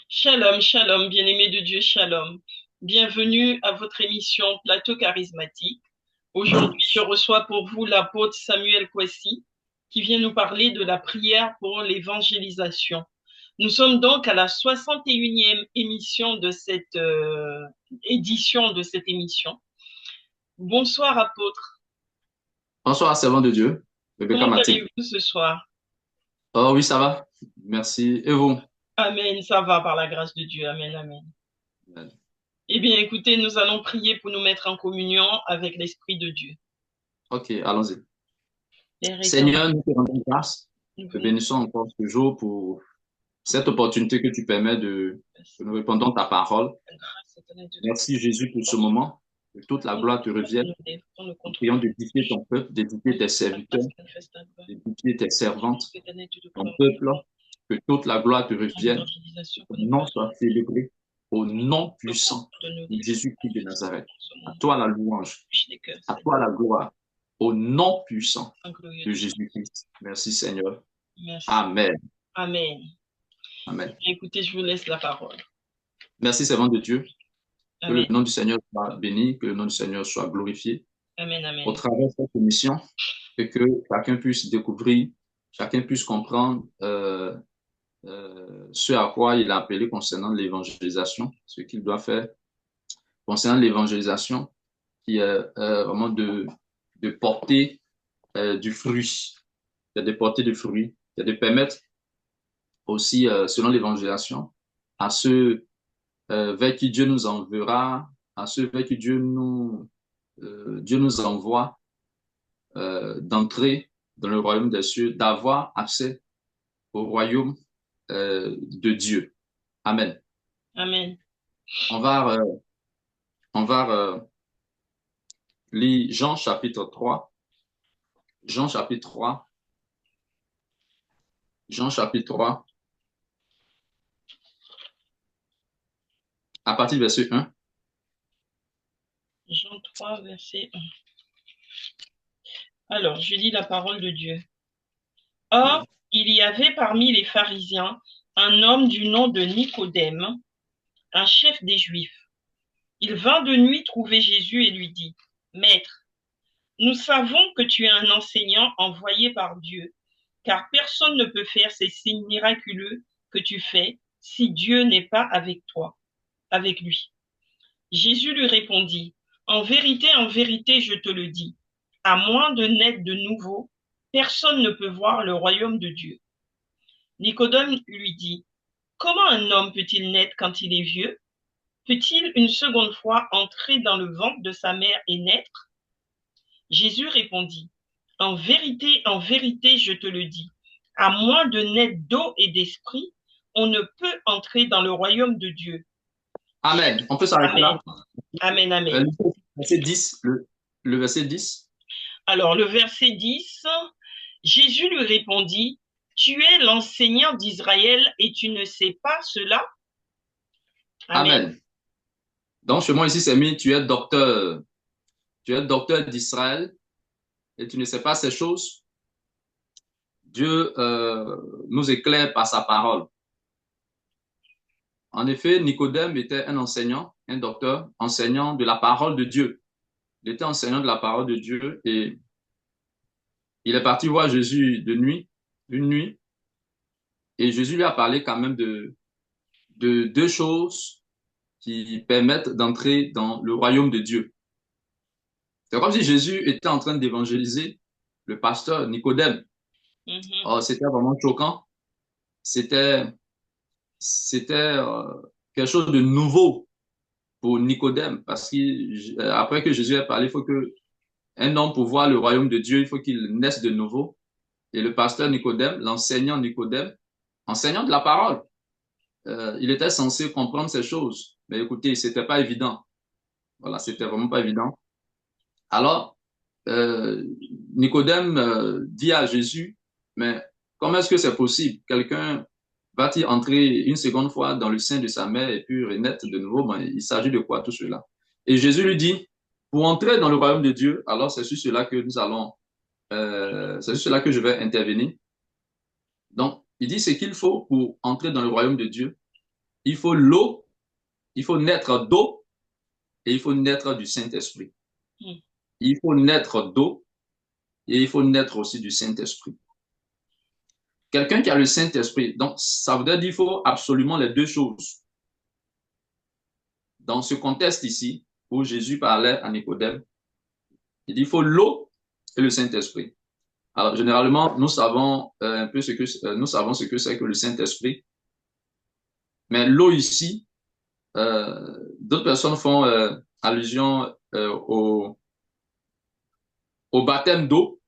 Shalom, shalom, bien-aimés de Dieu, shalom. Bienvenue à votre émission Plateau charismatique. Aujourd'hui, je reçois pour vous l'apôtre Samuel Kwesi qui vient nous parler de la prière pour l'évangélisation. Nous sommes donc à la 61e émission de cette édition de cette émission. Bonsoir, apôtre. Bonsoir, servant de Dieu, Rebecca Comment Mathilde. allez-vous ce soir? Oh oui, ça va. Merci. Et vous? Amen, ça va par la grâce de Dieu. Amen, amen. Eh bien, écoutez, nous allons prier pour nous mettre en communion avec l'Esprit de Dieu. Ok, allons-y. Père éternel, Seigneur, nous te rendons grâce. nous Te voulons bénissons encore ce jour pour cette opportunité que tu permets que nous répondons ta parole. la grâce éternelle de Dieu. Merci Jésus pour ce moment. Que toute la gloire te revienne. Nous défendons le Nous contrôle prions de d'édifier ton peuple, d'édifier tes la serviteurs, grâce manifeste ta gloire. d'édifier tes servantes, Éternel Dieu de ton gloire, peuple. Que toute la gloire te à revienne. l'évangélisation Ton que nous nom soit célébré au nom faisons puissant de nos de vies se Jésus-Christ de manifeste Nazareth. en ce À moment. toi la louange. Touche les cœurs, À Seigneur, toi la gloire, au nom puissant en glorieux de de ton. Jésus-Christ. Merci Seigneur. Merci. Amen. Amen. Amen. Écoutez, je vous laisse la parole. Merci servant de Dieu. Que le Amen. nom du Seigneur soit béni, que le nom du Seigneur soit glorifié Amen. au Amen. travers de cette émission et que chacun puisse découvrir, chacun puisse comprendre ce à quoi il a appelé concernant l'évangélisation, ce qu'il doit faire concernant l'évangélisation qui est vraiment de porter du fruit, de porter du fruit, de permettre aussi, selon l'évangélisation, à ceux vers qui Dieu nous enverra, à ceux vers qui Dieu nous envoie, d'entrer dans le royaume des cieux, d'avoir accès au royaume de Dieu. Amen. Amen. On va, on va lire Jean chapitre 3. Jean chapitre 3. Jean chapitre 3, à partir du verset 1. Jean 3, verset 1. Alors, je lis la parole de Dieu. Or, il y avait parmi les pharisiens un homme du nom de Nicodème, un chef des Juifs. Il vint de nuit trouver Jésus et lui dit, Maître, nous savons que tu es un enseignant envoyé par Dieu, car personne ne peut faire ces signes miraculeux que tu fais si Dieu n'est pas avec toi, avec lui. Jésus lui répondit, en vérité, je te le dis, à moins de naître de nouveau, personne ne peut voir le royaume de Dieu. Nicodème lui dit, comment un homme peut-il naître quand il est vieux? Peut-il une seconde fois entrer dans le ventre de sa mère et naître? Jésus répondit, en vérité, je te le dis, à moins de naître d'eau et d'esprit, on ne peut entrer dans le royaume de Dieu. Amen. On peut s'arrêter Amen. là. Amen, amen. Le verset 10. Le verset 10. Alors, le verset 10, Jésus lui répondit, tu es l'enseignant d'Israël et tu ne sais pas cela? Amen. Amen. Donc, chez moi ici, c'est mis, tu es docteur. Tu es docteur d'Israël et tu ne sais pas ces choses. Dieu nous éclaire par sa parole. En effet, Nicodème était un enseignant, un docteur, enseignant de la parole de Dieu. Il était enseignant de la parole de Dieu et il est parti voir Jésus de nuit, une nuit, et Jésus lui a parlé quand même de deux choses qui permettent d'entrer dans le royaume de Dieu. C'est comme si Jésus était en train d'évangéliser le pasteur Nicodème. Mhm. Oh, c'était vraiment choquant. C'était, c'était quelque chose de nouveau pour Nicodème parce qu'après que Jésus ait parlé, il faut que un homme pour voir le royaume de Dieu, il faut qu'il naisse de nouveau. Et le pasteur Nicodème, l'enseignant Nicodème, enseignant de la parole, il était censé comprendre ces choses. Mais écoutez, c'était pas évident. Voilà, c'était vraiment pas évident. Alors, euh, Nicodème dit à Jésus, mais comment est-ce que c'est possible? Quelqu'un va-t-il entrer une seconde fois dans le sein de sa mère et puis renaître de nouveau? Ben, il s'agit de quoi tout cela? Et Jésus lui dit, pour entrer dans le royaume de Dieu, alors c'est sur cela que c'est sur cela que je vais intervenir. Donc, Il dit ce qu'il faut pour entrer dans le royaume de Dieu. Il faut l'eau, il faut naître d'eau et il faut naître du Saint-Esprit. mm. Il faut naître d'eau et il faut naître aussi du Saint-Esprit. Quelqu'un qui a le Saint-Esprit, donc ça veut dire qu'il faut absolument les deux choses. Dans ce contexte ici, où Jésus parlait à Nicodème, il dit qu'il faut l'eau et le Saint-Esprit. Alors, généralement, nous savons un peu nous savons ce que c'est que le Saint-Esprit. Mais l'eau ici, d'autres personnes font allusion au baptême d'eau.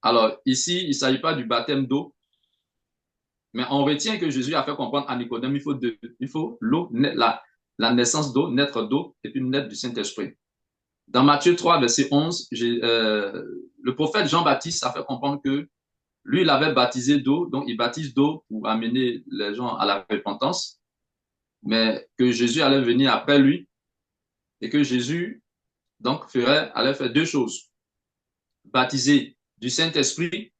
Alors, ici, il ne s'agit pas du baptême d'eau, mais on retient que Jésus a fait comprendre à Nicodème, il faut l'eau, la naissance d'eau, naître d'eau, et puis naître du Saint-Esprit. Dans Matthieu 3, verset 11, le prophète Jean-Baptiste a fait comprendre que lui, il avait baptisé d'eau, donc il baptise d'eau pour amener les gens à la repentance, mais que Jésus allait venir après lui et que Jésus, donc, allait faire deux choses. Baptiser du Saint-Esprit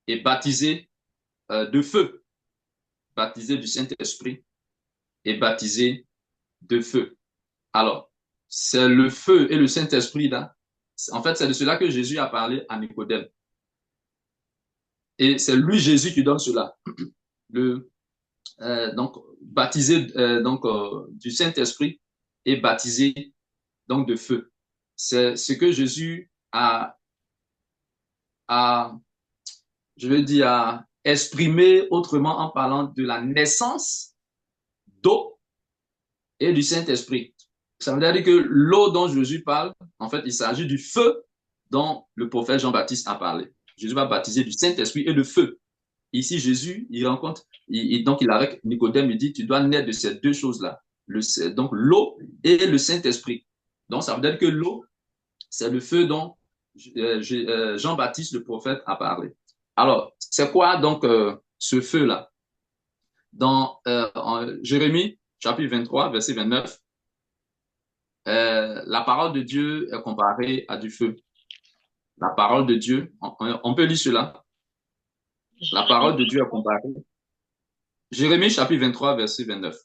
et baptiser de feu. Baptiser du Saint-Esprit et baptiser de feu. Alors, c'est le feu et le Saint-Esprit là. En fait, c'est de cela que Jésus a parlé à Nicodème. Et c'est lui, Jésus, qui donne cela. Donc, baptisé du Saint-Esprit et baptisé donc de feu. C'est ce que Jésus a, je veux dire, a exprimé autrement en parlant de la naissance d'eau et du Saint-Esprit. Ça veut dire que l'eau dont Jésus parle, en fait, il s'agit du feu dont le prophète Jean-Baptiste a parlé. Jésus va baptiser du Saint-Esprit et de feu. Ici, Jésus, il rencontre, donc il avec Nicodème, il dit, tu dois naître de ces deux choses-là. Donc l'eau et le Saint-Esprit. Donc ça veut dire que l'eau, c'est le feu dont Jean-Baptiste, le prophète, a parlé. Alors, c'est quoi donc ce feu-là? Dans Jérémie, chapitre 23, verset 29, la parole de Dieu est comparée à du feu. La parole de Dieu, on peut lire cela. La parole de Dieu est comparée. Jérémie, chapitre 23, verset 29.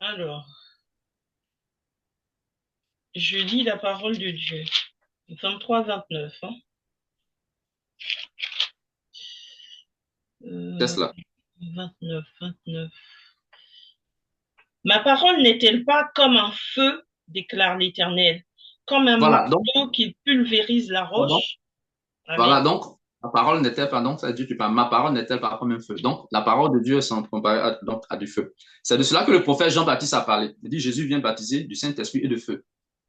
Alors, je lis la parole de Dieu. 23-29. Hein. C'est cela. 29. Ma parole n'est-elle pas comme un feu, déclare l'Éternel, comme un Voilà, donc, marteau qui pulvérise la roche? Amen. voilà, donc, la parole n'était pas, donc, ça dit, ma parole n'était pas comme un feu. Donc, la parole de Dieu est comparée à du feu. C'est de cela que le prophète Jean-Baptiste a parlé. Il dit, Jésus vient baptiser du Saint-Esprit et de feu.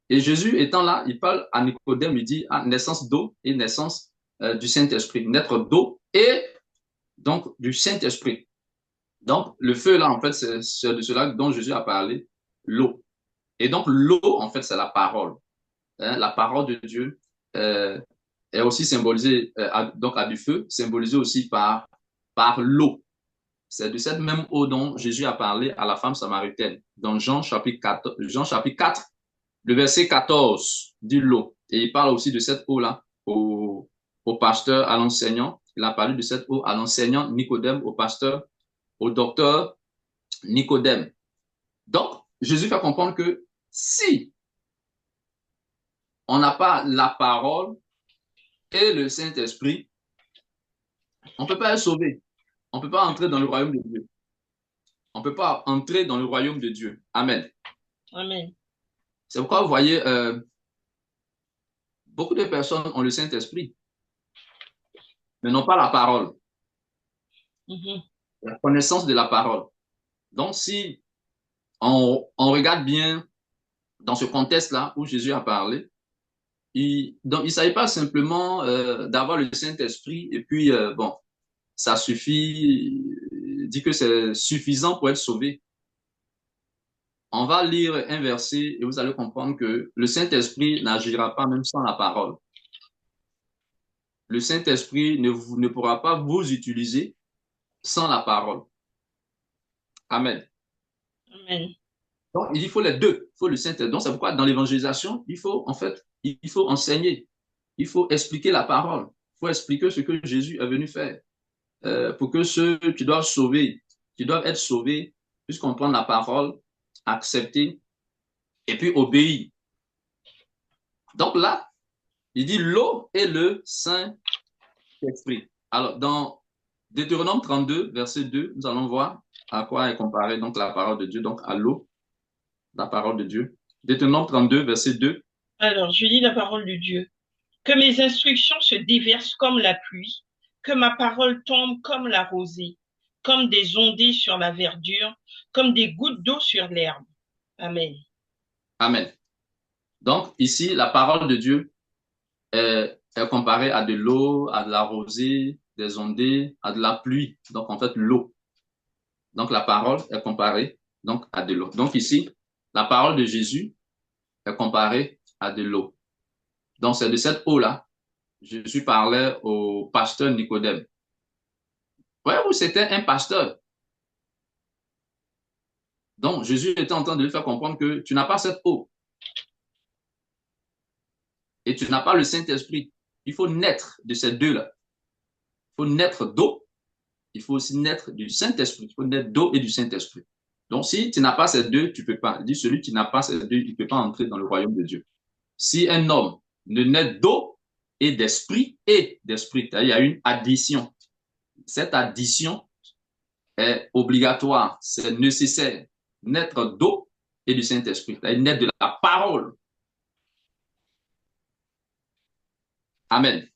Et Jésus étant là, il parle à Nicodème, il dit, naissance d'eau et naissance du Saint-Esprit. Naître d'eau et donc du Saint-Esprit. Donc, le feu, là, en fait, c'est de cela dont Jésus a parlé, l'eau. Et donc, l'eau, en fait, c'est la parole. Hein, la parole de Dieu est aussi symbolisée, donc à du feu, symbolisée aussi par l'eau. C'est de cette même eau dont Jésus a parlé à la femme samaritaine. Dans Jean chapitre 4, le verset 14 dit l'eau. Et il parle aussi de cette eau-là au pasteur, à l'enseignant. Il a parlé de cette eau à l'enseignant Nicodème, au pasteur, au docteur Nicodème. Donc, Jésus fait comprendre que si on n'a pas la parole et le Saint-Esprit, on ne peut pas être sauvé. On ne peut pas entrer dans le royaume de Dieu. On ne peut pas entrer dans le royaume de Dieu. Amen. Amen. C'est pourquoi vous voyez, beaucoup de personnes ont le Saint-Esprit, mais n'ont pas la parole, la connaissance de la parole. Donc, si on regarde bien dans ce contexte-là où Jésus a parlé, il ne s'agit pas simplement d'avoir le Saint-Esprit et puis, bon, ça suffit, dit que c'est suffisant pour être sauvé. On va lire un verset et vous allez comprendre que le Saint-Esprit n'agira pas même sans la parole. Le Saint-Esprit ne pourra pas vous utiliser sans la parole. Amen. Amen. Donc, il faut les deux. Il faut le Saint-Esprit. Donc, c'est pourquoi dans l'évangélisation, il faut, en fait, il faut enseigner. Il faut expliquer la parole. Il faut expliquer ce que Jésus est venu faire. Pour que ceux qui doivent sauver, qui doivent être sauvés, puissent comprendre la parole, accepter et puis obéir. Donc là, il dit l'eau et le Saint-Esprit. Alors, dans Deutéronome 32, verset 2, nous allons voir à quoi est comparée donc la parole de Dieu, donc à l'eau, la parole de Dieu. Deutéronome 32, verset 2. Alors, je lis la parole de Dieu. Que mes instructions se déversent comme la pluie, que ma parole tombe comme la rosée, comme des ondées sur la verdure, comme des gouttes d'eau sur l'herbe. Amen. Amen. Donc, ici, la parole de Dieu est comparée à de l'eau, à de la rosée, des ondées, à de la pluie. Donc, en fait, l'eau. Donc, la parole est comparée donc, à de l'eau. Donc, ici, la parole de Jésus est comparée à de l'eau. Donc, c'est de cette eau-là, Jésus parlait au pasteur Nicodème. Voyez-vous, c'était un pasteur. Donc, Jésus était en train de lui faire comprendre que tu n'as pas cette eau et tu n'as pas le Saint-Esprit. Il faut naître de ces deux-là. Il faut naître d'eau, il faut aussi naître du Saint-Esprit. Il faut naître d'eau et du Saint-Esprit. Donc, si tu n'as pas ces deux, tu ne peux pas. Il dit celui qui n'a pas ces deux, il ne peut pas entrer dans le royaume de Dieu. Si un homme ne naît d'eau et d'esprit, c'est-à-dire il y a une addition. Cette addition est obligatoire, c'est nécessaire. Naître d'eau et du Saint-Esprit, c'est-à-dire naître de la parole. Amen.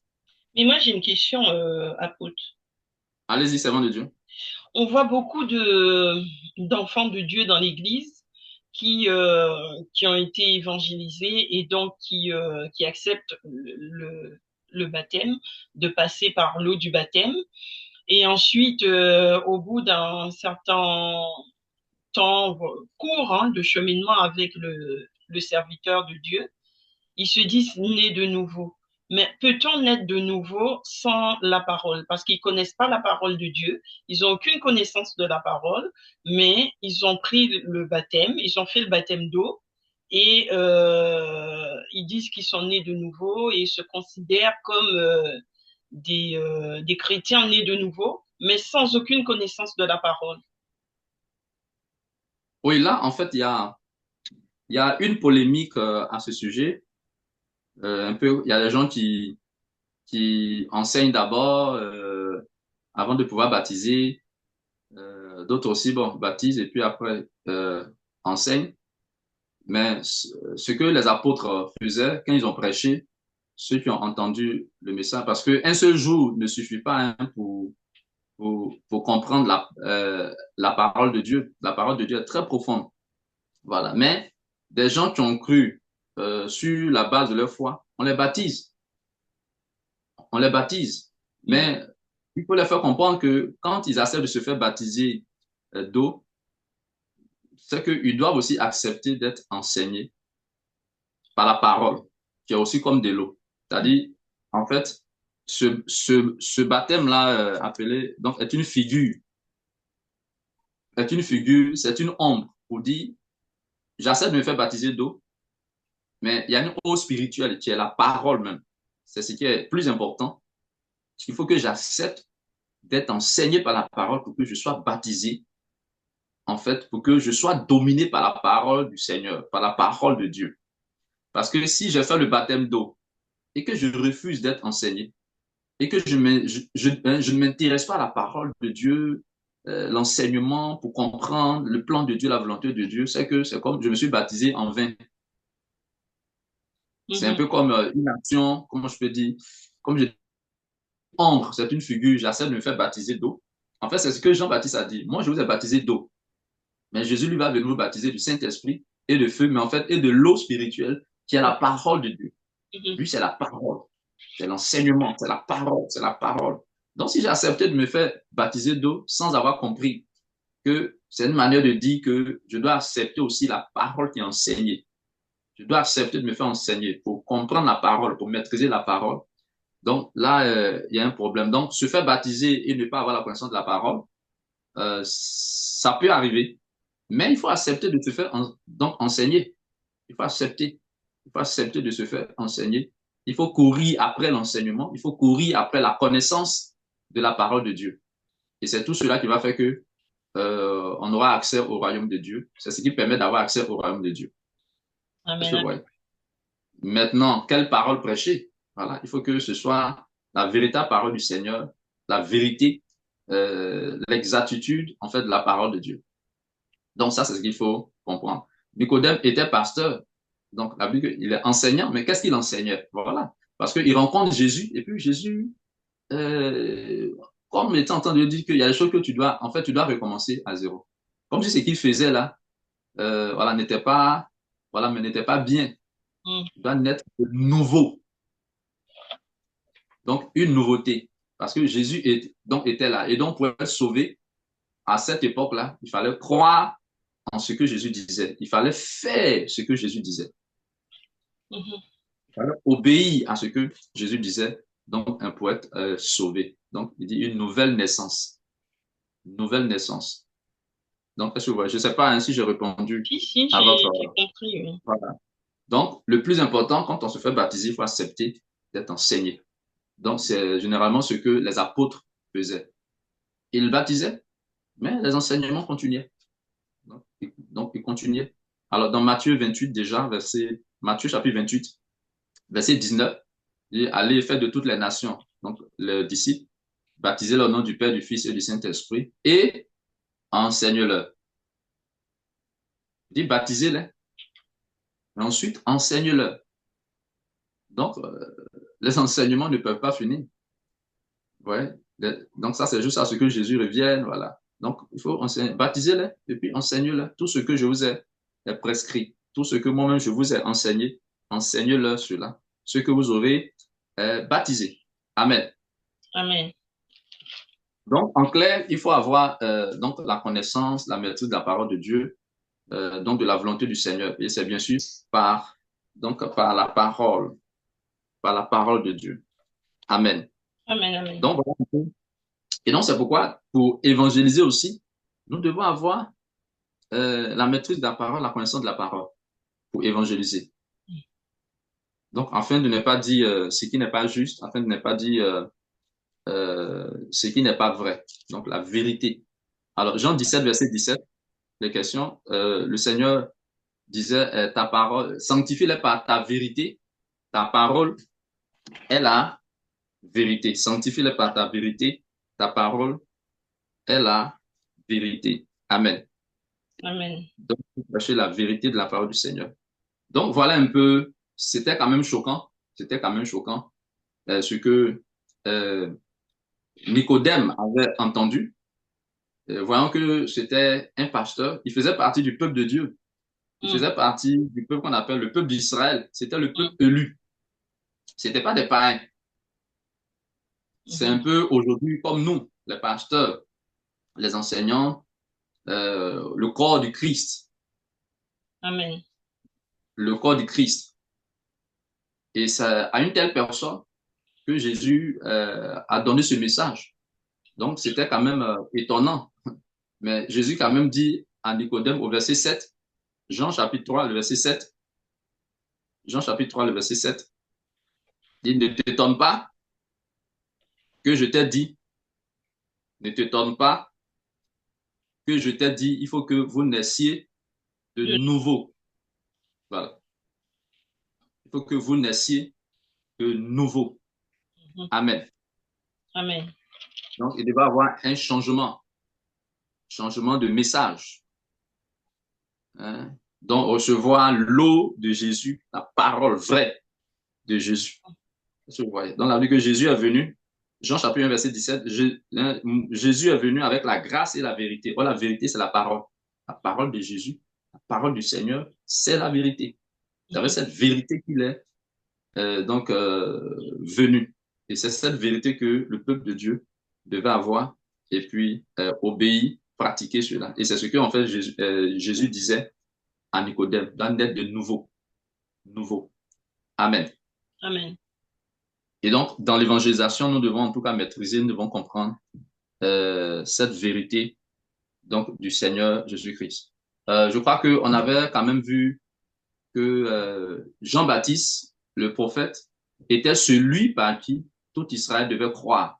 Mais moi, j'ai une question, apôtre. Allez-y, servant de Dieu. On voit beaucoup d'enfants de Dieu dans l'Église qui ont été évangélisés et donc qui acceptent le baptême, de passer par l'eau du baptême. Et ensuite, au bout d'un certain temps court de cheminement avec le serviteur de Dieu, ils se disent nés de nouveau. Mais peut-on naître de nouveau sans la parole? Parce qu'ils connaissent pas la parole de Dieu, ils ont aucune connaissance de la parole, mais ils ont pris le baptême, ils ont fait le baptême d'eau et ils disent qu'ils sont nés de nouveau et ils se considèrent comme des chrétiens nés de nouveau, mais sans aucune connaissance de la parole. Oui, là, en fait, il y a une polémique à ce sujet. Un peu, il y a des gens qui enseignent d'abord avant de pouvoir baptiser. D'autres aussi, bon, baptisent et puis après enseignent. Mais ce que les apôtres faisaient quand ils ont prêché, ceux qui ont entendu le message, parce qu'un seul jour ne suffit pas hein, pour comprendre la parole de Dieu. La parole de Dieu est très profonde. Voilà. Mais des gens qui ont cru sur la base de leur foi, on les baptise. On les baptise. Mais il faut leur faire comprendre que quand ils acceptent de se faire baptiser d'eau, c'est qu'ils doivent aussi accepter d'être enseignés par la parole, qui est aussi comme de l'eau. C'est-à-dire, en fait, ce baptême-là appelé, donc, est une figure, c'est une ombre pour dire, j'accepte de me faire baptiser d'eau, mais il y a une eau spirituelle qui est la parole même. C'est ce qui est plus important. Il faut que j'accepte d'être enseigné par la parole pour que je sois baptisé, en fait, pour que je sois dominé par la parole du Seigneur, par la parole de Dieu. Parce que si je fais le baptême d'eau et que je refuse d'être enseigné, et que je ne m'intéresse pas à la parole de Dieu, l'enseignement pour comprendre le plan de Dieu, la volonté de Dieu, c'est que c'est comme je me suis baptisé en vain. C'est un Mhm. peu comme une action, comment je peux dire, comme je ombre, c'est une figure, j'essaie de me faire baptiser d'eau. En fait, c'est ce que Jean-Baptiste a dit. Moi, je vous ai baptisé d'eau, mais Jésus lui va venir vous baptiser du Saint-Esprit et de feu, mais en fait, et de l'eau spirituelle qui est la parole de Dieu. Mhm. Lui, c'est la parole. C'est l'enseignement, c'est la parole, c'est la parole. Donc, si j'ai accepté de me faire baptiser d'eau sans avoir compris que c'est une manière de dire que je dois accepter aussi la parole qui est enseignée. Je dois accepter de me faire enseigner pour comprendre la parole, pour maîtriser la parole. Donc là, il y a un problème. Donc, se faire baptiser et ne pas avoir la connaissance de la parole, ça peut arriver. Mais il faut accepter de se faire donc enseigner. Il faut accepter. Il faut accepter de se faire enseigner. Il faut courir après l'enseignement. Il faut courir après la connaissance de la parole de Dieu. Et c'est tout cela qui va faire que on aura accès au royaume de Dieu. C'est ce qui permet d'avoir accès au royaume de Dieu. Est-ce que Amen. vous voyez? Maintenant, quelle parole prêcher? Voilà, il faut que ce soit la véritable parole du Seigneur, la vérité, l'exactitude, en fait, de la parole de Dieu. Donc, ça, c'est ce qu'il faut comprendre. Nicodème était pasteur. Donc, la Bible, il est enseignant, mais qu'est-ce qu'il enseignait? Voilà. Parce qu'il rencontre Jésus, et puis Jésus, comme il était en train de lui dire qu'il y a des choses que tu dois, en fait, tu dois recommencer à zéro. Comme si ce qu'il faisait là, voilà, n'était pas, voilà, mais n'était pas bien. Mm. Tu dois naître de nouveau. Donc, une nouveauté. Parce que Jésus donc, était là. Et donc, pour être sauvé, à cette époque-là, il fallait croire en ce que Jésus disait. Il fallait faire ce que Jésus disait. Mhm. Il fallait obéir à ce que Jésus disait. Donc, un pour être sauvé. Donc, il dit une nouvelle naissance. Une nouvelle naissance. Donc, est-ce que vous voyez? Je ne sais pas hein, si j'ai répondu Si, à votre... j'ai compris. Oui. Voilà. Donc, le plus important, quand on se fait baptiser, il faut accepter d'être enseigné. Donc, c'est généralement ce que les apôtres faisaient. Ils baptisaient, mais les enseignements continuaient. Donc ils continuaient. Alors, dans Matthieu 28, déjà, Matthieu chapitre 28, verset 19, il dit, allez faire de toutes les nations, donc les disciples, baptisez-les au nom du Père, du Fils et du Saint-Esprit, et enseigne-leur. Il dit, baptisez-les, et ensuite, enseigne-leur. Donc, les enseignements ne peuvent pas finir. Ouais. Donc, ça, c'est juste à ce que Jésus revienne, voilà. Donc, il faut enseigner, baptisez-les, et puis enseignez-les. Tout ce que je vous ai prescrit, tout ce que moi-même je vous ai enseigné, enseignez-leur cela. Ce que vous aurez baptisé. Amen. Amen. Donc, en clair, il faut avoir donc la connaissance, la maîtrise de la parole de Dieu, donc de la volonté du Seigneur. Et c'est bien sûr par la parole de Dieu. Amen. Amen. Amen. Donc, voilà. Et donc, c'est pourquoi, pour évangéliser aussi, nous devons avoir la maîtrise de la parole, la connaissance de la parole, pour évangéliser. Donc, afin de ne pas dire ce qui n'est pas juste, afin de ne pas dire ce qui n'est pas vrai. Donc, la vérité. Alors, Jean 17, verset 17, les questions, le Seigneur disait, ta parole, sanctifie-les par ta vérité, ta parole est la vérité. Sanctifie-les par ta vérité, ta parole est la vérité. Amen. Amen. Donc, chercher la vérité de la parole du Seigneur. Donc, voilà un peu, c'était quand même choquant, ce que euh, Nicodème avait entendu, voyant que c'était un pasteur, il faisait partie du peuple de Dieu, il Mm. faisait partie du peuple qu'on appelle le peuple d'Israël, c'était le peuple élu, c'était pas des païens. C'est un Mhm. peu aujourd'hui comme nous, les pasteurs, les enseignants, le corps du Christ, Amen. le corps du Christ. Et ça, à une telle personne que Jésus a donné ce message. Donc, c'était quand même étonnant. Mais Jésus quand même dit à Nicodème au verset 7, Jean chapitre 3, le verset 7, Jean chapitre 3, le verset 7, il ne t'étonne pas que je t'ai dit, ne t'étonne pas que je t'ai dit, il faut que vous naissiez de De- nouveau. Voilà. Il faut que vous naissiez de nouveau. Mhm. Amen. Amen. Donc, il devait y avoir un changement de message. Hein? Donc, recevoir l'eau de Jésus, la parole vraie de Jésus. Vous voyez. Dans la vie que Jésus est venu, Jean chapitre 1, verset 17, Jésus est venu avec la grâce et la vérité. Oh, la vérité, c'est la parole. La parole de Jésus, la parole du Seigneur, c'est la vérité. C'est avec Mhm. cette vérité qu'il est venu. Et c'est cette vérité que le peuple de Dieu devait avoir et puis obéir, pratiquer cela. Et c'est ce que en fait Jésus disait à Nicodème, d'en être de nouveau. Nouveau. Amen. Amen. Et donc, dans l'évangélisation, nous devons en tout cas maîtriser, nous devons comprendre cette vérité donc du Seigneur Jésus-Christ. Je crois qu'on avait quand même vu que Jean-Baptiste, le prophète, était celui par qui tout Israël devait croire.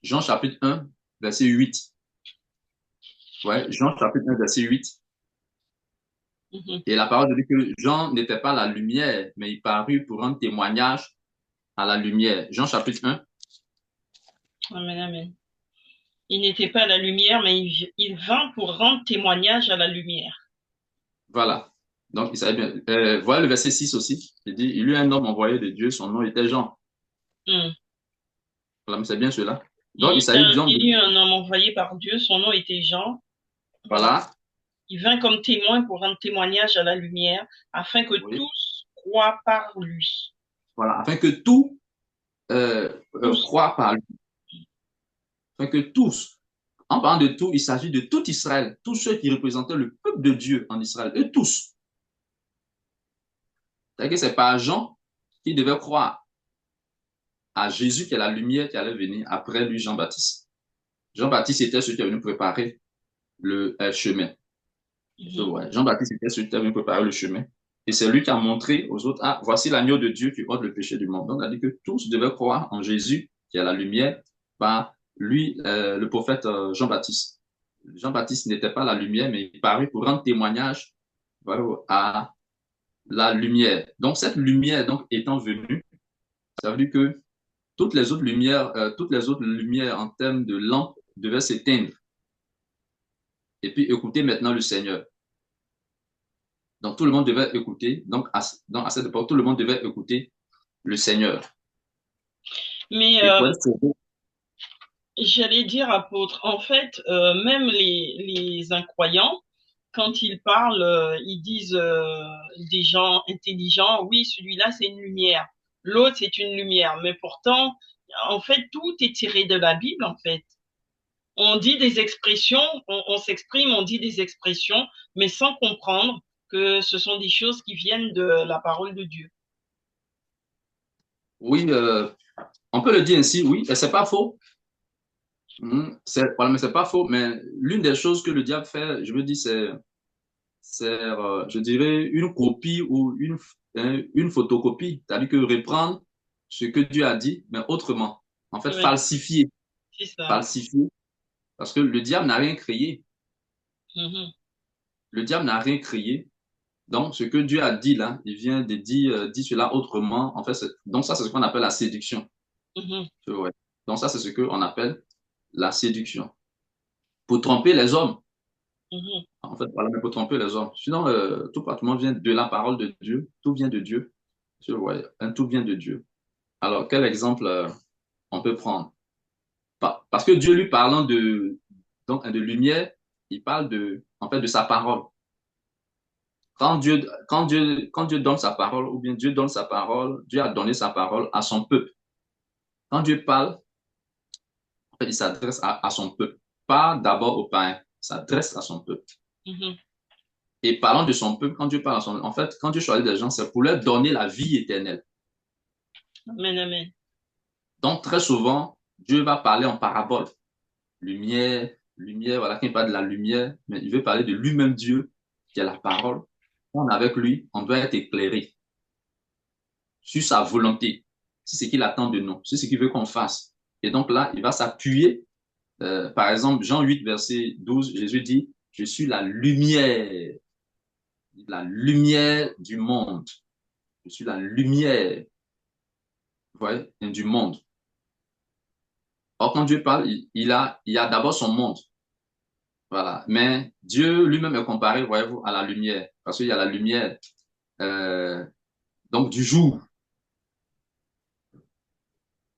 Jean chapitre 1, verset 8. Ouais, Jean chapitre 1, verset 8. Mhm. Et la parole dit que Jean n'était pas la lumière, mais il parut pour rendre témoignage à la lumière. Jean chapitre 1. Amen, amen. Il n'était pas la lumière, mais il vint pour rendre témoignage à la lumière. Voilà. Donc, il savait bien. Voilà le verset 6 aussi. Il dit, il y eut un homme envoyé de Dieu, son nom était Jean. Hmm. Voilà, mais c'est bien cela. Donc, il s'agit, disons, Il y eut un homme envoyé par Dieu, son nom était Jean. voilà, Il vint comme témoin pour rendre témoignage à la lumière, afin que oui, tous croient par lui. voilà, afin que tout Tous. croient par lui. Afin que tous, en parlant de tout, il s'agit de tout Israël, tous ceux qui représentaient le peuple de Dieu en Israël, eux tous. C'est-à-dire que c'est pas Jean qui devait croire à Jésus qui est la lumière qui allait venir après lui, Jean-Baptiste. Jean-Baptiste était celui qui est venu préparer le chemin. Mhm. Ouais. Jean-Baptiste était celui qui est venu préparer le chemin. Et c'est lui qui a montré aux autres, ah, voici l'agneau de Dieu qui ôte le péché du monde. Donc, il a dit que tous devaient croire en Jésus, qui est la lumière, par lui, le prophète Jean-Baptiste. Jean-Baptiste n'était pas la lumière, mais il parut pour rendre témoignage, voilà, à la lumière. Donc, cette lumière, donc, étant venue, ça veut dire que toutes les autres lumières en termes de lampe devaient s'éteindre. Et puis, écoutez maintenant le Seigneur. Donc, tout le monde devait écouter. Donc, à cette époque, tout le monde devait écouter le Seigneur. Mais Et pour être sauvé, j'allais dire, apôtre, en fait, même les incroyants, quand ils parlent, ils disent des gens intelligents, oui, celui-là, c'est une lumière, l'autre, c'est une lumière. Mais pourtant, en fait, tout est tiré de la Bible, en fait. On dit des expressions, on s'exprime, on dit des expressions, mais sans comprendre que ce sont des choses qui viennent de la parole de Dieu. oui, on peut le dire ainsi, oui, et c'est pas faux. Voilà, mais c'est pas faux. Mais l'une des choses que le diable fait, je veux dire, je dirais, une copie ou une photocopie. C'est-à-dire que reprendre ce que Dieu a dit, mais autrement. En fait, Oui, falsifier. c'est ça. Falsifier. Parce que le diable n'a rien créé. Mhm, Le diable n'a rien créé. Donc, ce que Dieu a dit là, il vient de dire, dit cela autrement. En fait, donc ça, c'est ce qu'on appelle la séduction. mhm, Ouais. Donc ça, c'est ce qu'on appelle la séduction. Pour tromper les hommes. mhm. En fait, voilà, mais pour tromper les hommes. Sinon, tout pratiquement vient de la parole de Dieu. Tout vient de Dieu. Ouais, tout vient de Dieu. Alors, quel exemple on peut prendre? Parce que Dieu, lui parlant donc, de lumière, il parle en fait, de sa parole. Quand Dieu donne sa parole, ou bien Dieu donne sa parole, Dieu a donné sa parole à son peuple. Quand Dieu parle, en fait, il s'adresse à son peuple. Pas d'abord aux païens, il s'adresse à son peuple. Mhm. Et parlant de son peuple, quand Dieu parle à son peuple, en fait, quand Dieu choisit des gens, c'est pour leur donner la vie éternelle. Amen, amen. Donc, très souvent, Dieu va parler en parabole. Lumière, lumière, voilà, quand il parle de la lumière, mais il veut parler de lui-même Dieu, qui est la parole. On, avec lui, on doit être éclairé sur sa volonté, sur ce qu'il attend de nous, sur ce qu'il veut qu'on fasse. Et donc là, il va s'appuyer. Par exemple, Jean 8, verset 12, Jésus dit, je suis la lumière du monde. Je suis la lumière, vous voyez, du monde. Or, quand Dieu parle, il y a d'abord son monde. Voilà. Mais Dieu lui-même est comparé, voyez-vous, à la lumière. Parce qu'il y a la lumière, euh, donc du jour.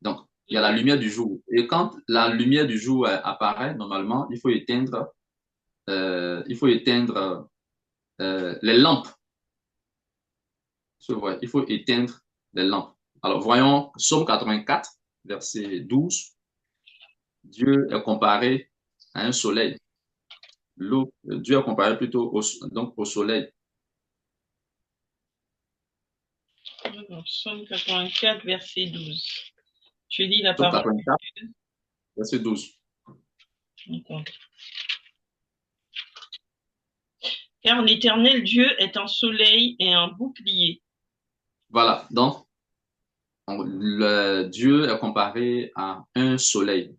Donc, il y a la Mhm. lumière du jour. Et quand la lumière du jour apparaît, normalement, il faut éteindre les lampes. Il faut éteindre les lampes. Alors, voyons Psaume 84, verset 12. Dieu est comparé à un soleil. Dieu est comparé plutôt donc au soleil. Alors, Psaume 84, verset 12. Je lis la Psaume parole. 84, verset 12. D'accord. car l'Éternel Dieu est un soleil et un bouclier. Voilà. Donc, le Dieu est comparé à un soleil.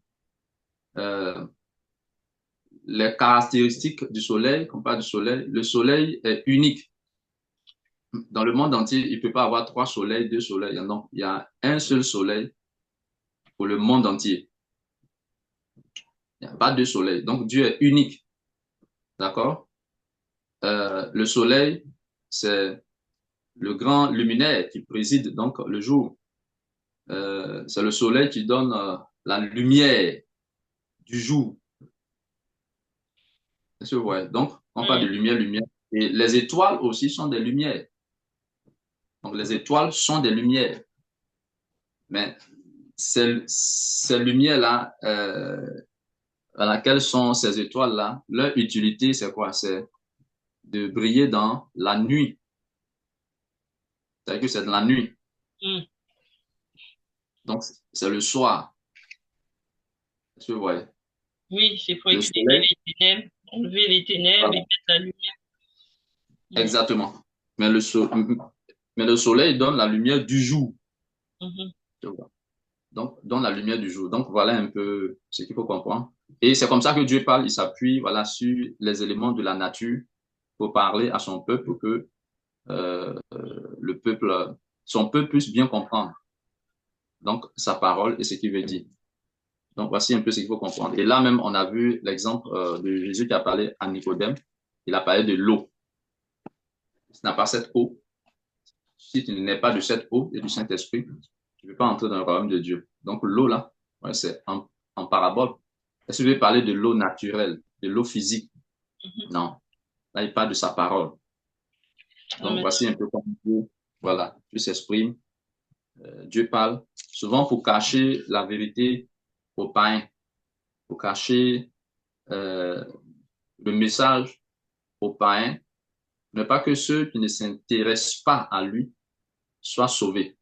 Euh, les caractéristiques du soleil, qu'on parle du soleil, le soleil est unique. Dans le monde entier, il ne peut pas avoir trois soleils, deux soleils. Non, il y a un seul soleil pour le monde entier. Il n'y a pas deux soleils. Donc, Dieu est unique. D'accord? Le soleil, c'est le grand luminaire qui préside donc le jour. C'est le soleil qui donne la lumière du jour. Est-ce que vous voyez? Donc, on parle de Mm. lumière, lumière. Et les étoiles aussi sont des lumières. Donc, les étoiles sont des lumières. Mais ces lumières-là, à laquelle sont ces étoiles-là, leur utilité, c'est quoi? C'est de briller dans la nuit. C'est-à-dire que c'est de la nuit. Mm. Donc, c'est le soir. Est-ce que vous voyez? Oui, c'est pour Le éclairer soleil, les ténèbres, enlever les ténèbres et voilà, mettre la lumière. Mm. exactement. Mais mais le soleil donne la lumière du jour. Mhm. Tu vois. Donc, donne la lumière du jour. Donc, voilà un peu ce qu'il faut comprendre. Et c'est comme ça que Dieu parle. Il s'appuie, voilà, sur les éléments de la nature pour parler à son peuple pour que le peuple, son peuple puisse bien comprendre. Donc, sa parole et ce qu'il veut dire. Donc, voici un peu ce qu'il faut comprendre. Et là même, on a vu l'exemple de Jésus qui a parlé à Nicodème. Il a parlé de l'eau. Si tu n'as pas cette eau, si tu n'es pas de cette eau et du Saint-Esprit, tu ne peux pas entrer dans le royaume de Dieu. Donc, l'eau là, ouais, c'est en parabole. Est-ce que je vais parler de l'eau naturelle, de l'eau physique? Mhm. Non. Là, il parle de sa parole. Donc, Amen. voici un peu comment Dieu, voilà, Dieu s'exprime. Dieu parle souvent pour cacher la vérité aux païens, pour cacher euh, le message aux païens, ne pas que ceux qui ne s'intéressent pas à lui soient sauvés.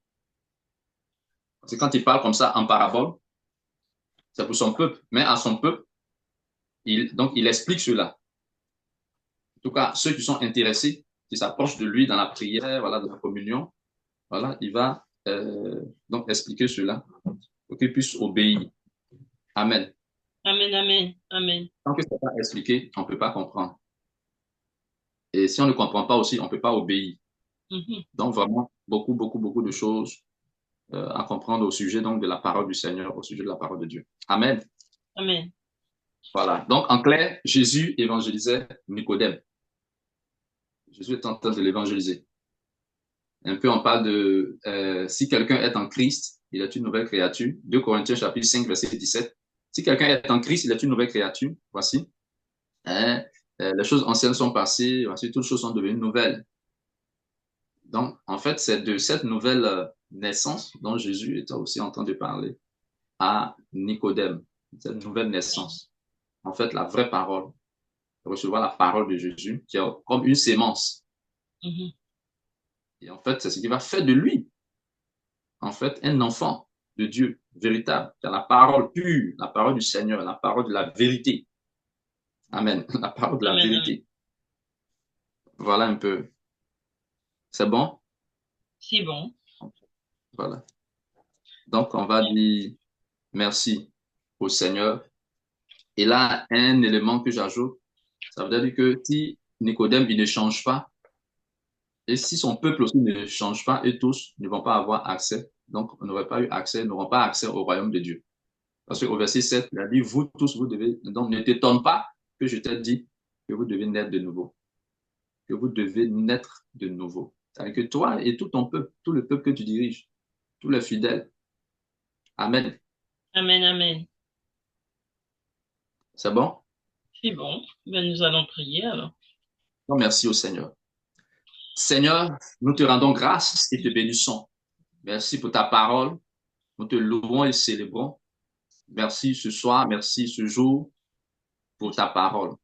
Parce que quand il parle comme ça en parabole, c'est pour son peuple, mais à son peuple, donc il explique cela. En tout cas, ceux qui sont intéressés, qui s'approchent de lui dans la prière, voilà, de la communion, voilà, il va donc expliquer cela pour qu'ils puissent obéir. Amen. Amen, amen, amen. Tant que ce n'est pas expliqué, on ne peut pas comprendre. Et si on ne comprend pas aussi, on ne peut pas obéir. Mhm. Donc vraiment, beaucoup, beaucoup, beaucoup de choses à comprendre au sujet donc de la parole du Seigneur, au sujet de la parole de Dieu. Amen. Amen. Voilà. Donc en clair, Jésus évangélisait Nicodème. Jésus est en train de l'évangéliser. Un peu, on parle de si quelqu'un est en Christ, il est une nouvelle créature. 2 Corinthiens chapitre 5, verset 17. Si quelqu'un est en Christ, il est une nouvelle créature. Voici. Hein, les choses anciennes sont passées, voici, toutes choses sont devenues nouvelles. Donc, en fait, c'est de cette nouvelle naissance dont Jésus est aussi en train de parler à Nicodème, cette nouvelle naissance. En fait, la vraie parole, recevoir la parole de Jésus, qui est comme une sémence. Mhm. Et en fait, c'est ce qui va faire de lui, en fait, un enfant de Dieu véritable, qui a la parole pure, la parole du Seigneur, la parole de la vérité. Amen. La parole de la Amen, amen. vérité. Voilà un peu. C'est bon? C'est bon. Voilà. Donc, on va dire merci au Seigneur. Et là, un élément que j'ajoute, ça veut dire que si Nicodème, il ne change pas, et si son peuple aussi ne change pas, et tous ne vont pas avoir accès, donc on n'aurait pas eu accès, n'auront pas accès au royaume de Dieu. Parce qu'au verset 7, il a dit, vous tous, vous devez, donc ne t'étonne pas que je t'ai dit que vous devez naître de nouveau, que vous devez naître de nouveau. C'est-à-dire que toi et tout ton peuple, tout le peuple que tu diriges, tous les fidèles, Amen. Amen, amen. C'est bon? C'est bon. Ben, nous allons prier alors. Donc, merci au Seigneur. Seigneur, nous te rendons grâce et te bénissons. Merci pour ta parole. Nous te louons et célébrons. Merci ce soir, merci ce jour pour ta parole.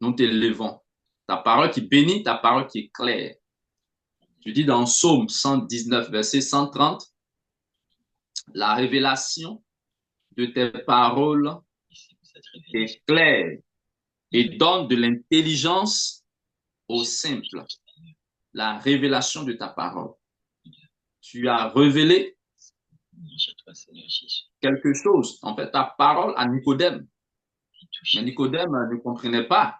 Nous t'élevons. Ta parole qui bénit, ta parole qui est claire. Tu dis dans Psaume 119, verset 130, la révélation de tes paroles Merci pour cette révélation. est claire et Mhm. donne de l'intelligence au simple la révélation de ta parole. Tu as révélé quelque chose, en fait, ta parole à Nicodème. Mais Nicodème ne comprenait pas.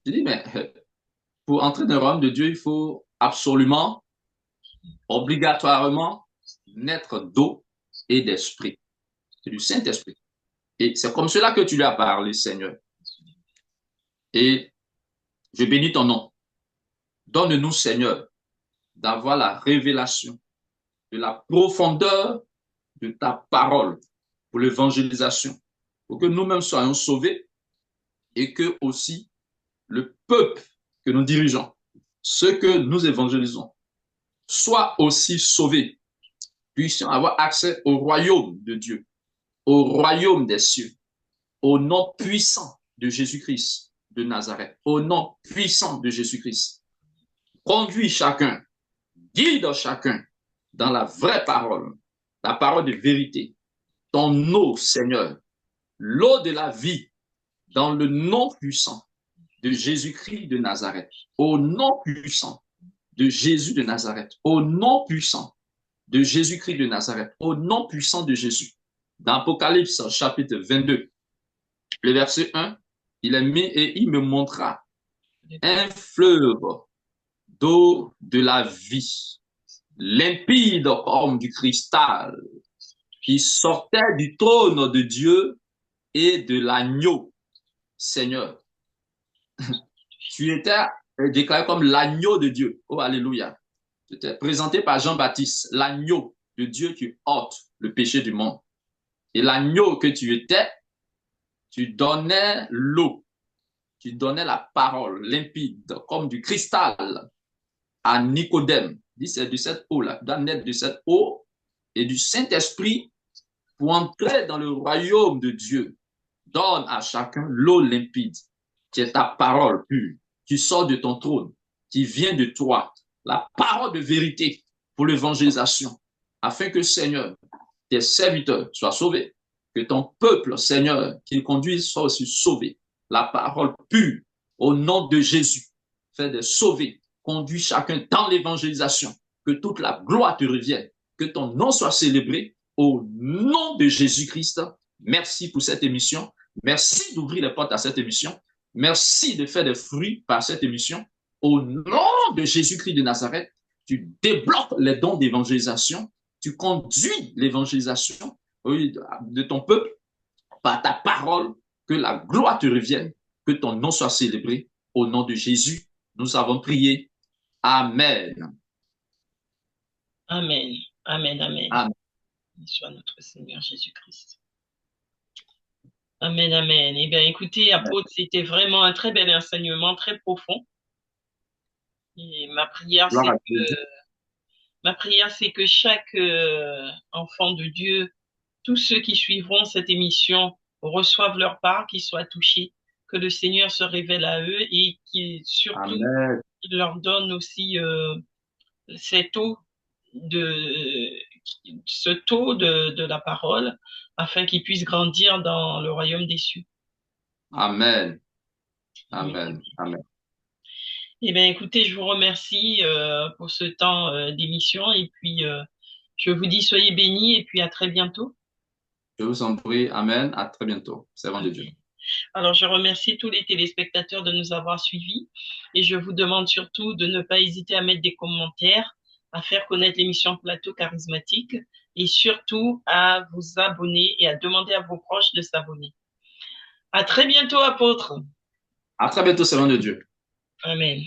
Je dis, mais pour entrer dans le royaume de Dieu, il faut absolument, obligatoirement naître d'eau et d'esprit. C'est du Saint-Esprit. Et c'est comme cela que tu lui as parlé, Seigneur. Et je bénis ton nom. Donne-nous, Seigneur, d'avoir la révélation de la profondeur de ta parole pour l'évangélisation, pour que nous-mêmes soyons sauvés et que aussi le peuple que nous dirigeons, ceux que nous évangélisons, soient aussi sauvés, puissent avoir accès au royaume de Dieu, au royaume des cieux, au nom puissant de Jésus-Christ de Nazareth, au nom puissant de Jésus-Christ. Conduis chacun, guide chacun dans la vraie parole, la parole de vérité, ton eau, Seigneur, l'eau de la vie, dans le nom puissant de Jésus-Christ de Nazareth, au nom puissant de Jésus de Nazareth, au nom puissant de Jésus-Christ de Nazareth, au nom puissant de Jésus. Dans Apocalypse chapitre 22, le verset 1, il est mis et il me montra un fleuve d'eau de la vie, limpide comme du cristal, qui sortait du trône de Dieu et de l'agneau. Seigneur, tu étais déclaré comme l'agneau de Dieu. Oh, alléluia. Tu étais présenté par Jean-Baptiste, l'agneau de Dieu qui ôte le péché du monde. Et l'agneau que tu étais, tu donnais l'eau, tu donnais la parole limpide, comme du cristal, à Nicodème. C'est de cette eau-là, tu dois naître de cette eau et du Saint-Esprit pour entrer dans le royaume de Dieu. Donne à chacun l'eau limpide, qui est ta parole pure, qui sort de ton trône, qui vient de toi, la parole de vérité pour l'évangélisation, afin que, Seigneur, tes serviteurs soient sauvés, que ton peuple, Seigneur, qu'il conduise, soit aussi sauvé. La parole pure, au nom de Jésus, fait de sauver, conduis chacun dans l'évangélisation, que toute la gloire te revienne, que ton nom soit célébré, au nom de Jésus-Christ. Merci pour cette émission. Merci d'ouvrir les portes à cette émission. Merci de faire des fruits par cette émission. Au nom de Jésus-Christ de Nazareth, tu débloques les dons d'évangélisation, tu conduis l'évangélisation de ton peuple par ta parole, que la gloire te revienne, que ton nom soit célébré. Au nom de Jésus, nous avons prié. Amen. Amen. Amen. Amen. Amen. Soit notre Seigneur Jésus-Christ. Amen, amen. Eh bien, écoutez, apôtre, c'était vraiment un très bel enseignement, très profond. Et ma prière, c'est que chaque enfant de Dieu, tous ceux qui suivront cette émission, reçoivent leur part, qu'ils soient touchés, que le Seigneur se révèle à eux et qu'il surtout il leur donne aussi cette eau ce taux de la parole, afin qu'ils puissent grandir dans le royaume des cieux. Amen. Amen. Amen. Eh bien, écoutez, je vous remercie pour ce temps d'émission et puis je vous dis soyez bénis et puis à très bientôt. Je vous en prie. Amen. À très bientôt. Servant de Dieu. Alors, je remercie tous les téléspectateurs de nous avoir suivis et je vous demande surtout de ne pas hésiter à mettre des commentaires, à faire connaître l'émission Plateau Charismatique et surtout à vous abonner et à demander à vos proches de s'abonner. À très bientôt, apôtre. À très bientôt, servant de Dieu. Amen.